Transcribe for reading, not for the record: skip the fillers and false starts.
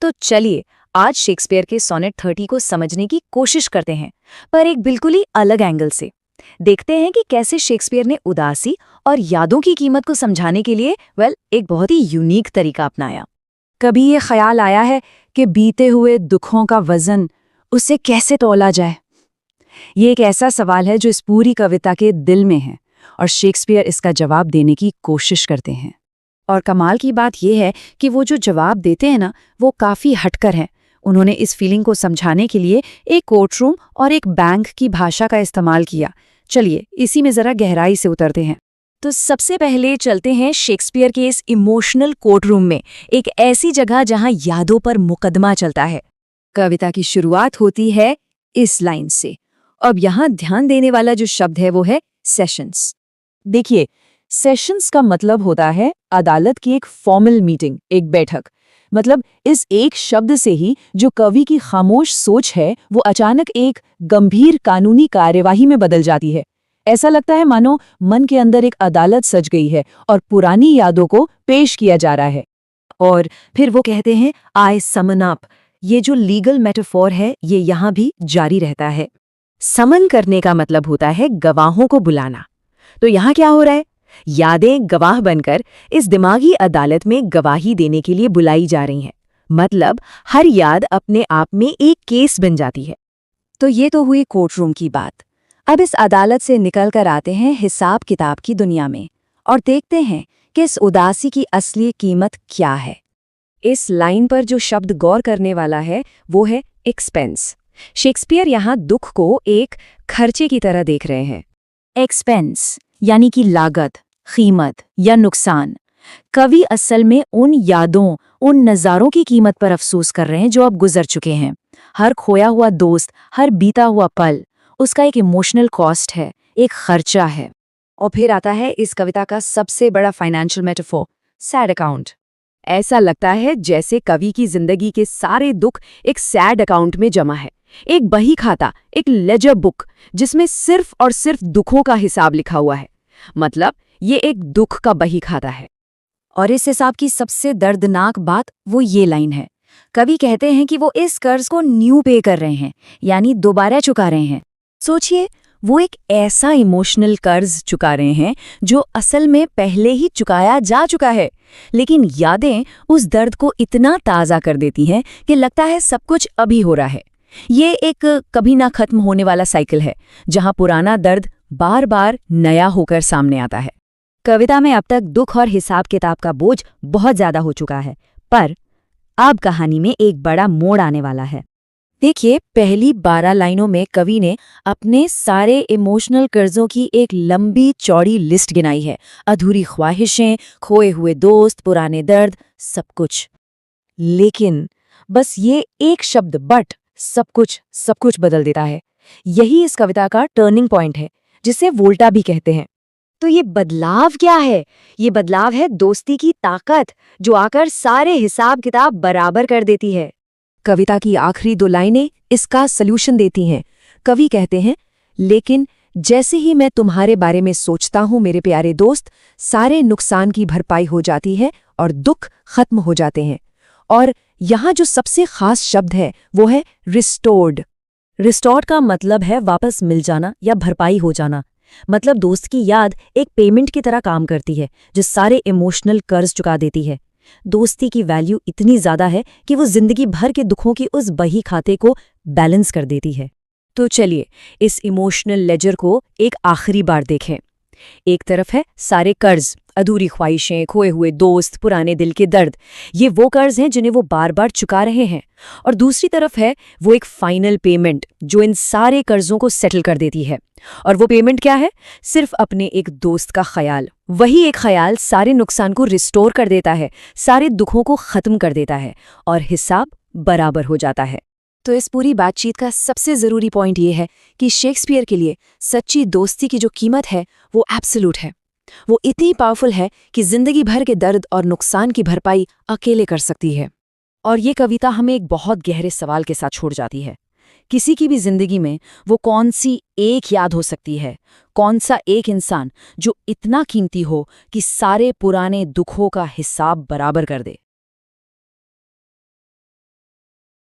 तो चलिए आज शेक्सपियर के सोनेट 30 को समझने की कोशिश करते हैं, पर एक बिल्कुल ही अलग एंगल से। देखते हैं कि कैसे शेक्सपियर ने उदासी और यादों की कीमत को समझाने के लिए एक बहुत ही यूनिक तरीका अपनाया। कभी ये ख्याल आया है कि बीते हुए दुखों का वजन उसे कैसे तौला जाए? ये एक ऐसा सवाल है जो इस पूरी कविता के दिल में है और शेक्सपियर इसका जवाब देने की कोशिश करते हैं। और कमाल की बात यह है कि वो जो जवाब देते हैं ना, वो काफ़ी हटकर है। उन्होंने इस फीलिंग को समझाने के लिए एक कोर्टरूम और एक बैंक की भाषा का इस्तेमाल किया। चलिए इसी में ज़रा गहराई से उतरते हैं। तो सबसे पहले चलते हैं शेक्सपियर के इस इमोशनल कोर्टरूम में, एक ऐसी जगह जहां यादों पर मुकदमा चलता है। कविता की शुरुआत होती है इस लाइन से। अब यहाँ ध्यान देने वाला जो शब्द है वो है सेशंस। देखिए, सेशंस का मतलब होता है अदालत की एक फॉर्मल मीटिंग, एक बैठक। मतलब इस एक शब्द से ही जो कवि की खामोश सोच है वो अचानक एक गंभीर कानूनी कार्यवाही में बदल जाती है। ऐसा लगता है मानो मन के अंदर एक अदालत सज गई है और पुरानी यादों को पेश किया जा रहा है। और फिर वो कहते हैं आई समन अप। ये जो लीगल मेटाफोर है ये यहाँ भी जारी रहता है। समन करने का मतलब होता है गवाहों को बुलाना। तो यहाँ क्या हो रहा है? यादें गवाह बनकर इस दिमागी अदालत में गवाही देने के लिए बुलाई जा रही हैं। मतलब हर याद अपने आप में एक केस बन जाती है। तो ये तो हुई कोर्टरूम की बात। अब इस अदालत से निकलकर आते हैं हिसाब किताब की दुनिया में और देखते हैं कि इस उदासी की असली कीमत क्या है। इस लाइन पर जो शब्द गौर करने वाला है वो है एक्सपेंस। शेक्सपियर यहाँ दुख को एक खर्चे की तरह देख रहे हैं। एक्सपेंस यानी कि लागत, कीमत या नुकसान। कवि असल में उन यादों, उन नज़ारों की कीमत पर अफसोस कर रहे हैं जो अब गुजर चुके हैं। हर खोया हुआ दोस्त, हर बीता हुआ पल, उसका एक इमोशनल कॉस्ट है, एक खर्चा है। और फिर आता है इस कविता का सबसे बड़ा फाइनेंशियल मेटाफोर, सैड अकाउंट। ऐसा लगता है जैसे कवि की जिंदगी के सारे दुख एक सैड अकाउंट में जमा है। एक बही खाता, एक लेजर बुक जिसमें सिर्फ और सिर्फ दुखों का हिसाब लिखा हुआ है। मतलब ये एक दुख का बही खाता है। और इस हिसाब की सबसे दर्दनाक बात वो ये लाइन है। कवि कहते हैं कि वो इस कर्ज को न्यू पे कर रहे हैं, यानी दोबारा चुका रहे हैं। सोचिए, वो एक ऐसा इमोशनल कर्ज चुका रहे हैं जो असल में पहले ही चुकाया जा चुका है, लेकिन यादें उस दर्द को इतना ताज़ा कर देती हैं कि लगता है सब कुछ अभी हो रहा है। ये एक कभी ना खत्म होने वाला साइकिल है जहां पुराना दर्द बार बार नया होकर सामने आता है। कविता में अब तक दुख और हिसाब किताब का बोझ बहुत ज्यादा हो चुका है, पर अब कहानी में एक बड़ा मोड़ आने वाला है। देखिए, पहली 12 लाइनों में कवि ने अपने सारे इमोशनल कर्जों की एक लंबी चौड़ी लिस्ट गिनाई है। अधूरी ख्वाहिशें, खोए हुए दोस्त, पुराने दर्द, सब कुछ। लेकिन बस ये एक शब्द बट सब कुछ बदल देता है। यही इस कविता का टर्निंग पॉइंट है, जिसे वोल्टा भी कहते हैं। तो ये बदलाव क्या है? ये बदलाव है दोस्ती की ताकत, जो आकर सारे हिसाब किताब बराबर कर देती है। कविता की आखिरी 2 लाइनें इसका सल्यूशन देती हैं। कवि कहते हैं, लेकिन जैसे ही मैं तुम्हारे बारे में सोचता हूं मेरे प्यारे दोस्त, सारे नुकसान की भरपाई हो जाती है और दुख खत्म हो जाते हैं। और यहाँ जो सबसे खास शब्द है वो है रिस्टोर्ड। रिस्टोर्ड का मतलब है वापस मिल जाना या भरपाई हो जाना। मतलब दोस्त की याद एक पेमेंट की तरह काम करती है जो सारे इमोशनल कर्ज चुका देती है। दोस्ती की वैल्यू इतनी ज्यादा है कि वो जिंदगी भर के दुखों की उस बही खाते को बैलेंस कर देती है। तो चलिए इस इमोशनल लेजर को एक आखिरी बार देखें। एक तरफ है सारे कर्ज, अधूरी ख्वाहिशें, खोए हुए दोस्त, पुराने दिल के दर्द। ये वो कर्ज हैं जिन्हें वो बार बार चुका रहे हैं। और दूसरी तरफ है वो एक फाइनल पेमेंट जो इन सारे कर्जों को सेटल कर देती है। और वो पेमेंट क्या है? सिर्फ अपने एक दोस्त का ख्याल। वही एक ख्याल सारे नुकसान को रिस्टोर कर देता है, सारे दुखों को खत्म कर देता है और हिसाब बराबर हो जाता है। तो इस पूरी बातचीत का सबसे ज़रूरी पॉइंट ये है कि शेक्सपियर के लिए सच्ची दोस्ती की जो कीमत है वो एब्सोल्यूट है। वो इतनी पावरफुल है कि जिंदगी भर के दर्द और नुकसान की भरपाई अकेले कर सकती है। और ये कविता हमें एक बहुत गहरे सवाल के साथ छोड़ जाती है। किसी की भी जिंदगी में वो कौन सी एक याद हो सकती है, कौन सा एक इंसान जो इतना कीमती हो कि सारे पुराने दुखों का हिसाब बराबर कर दे।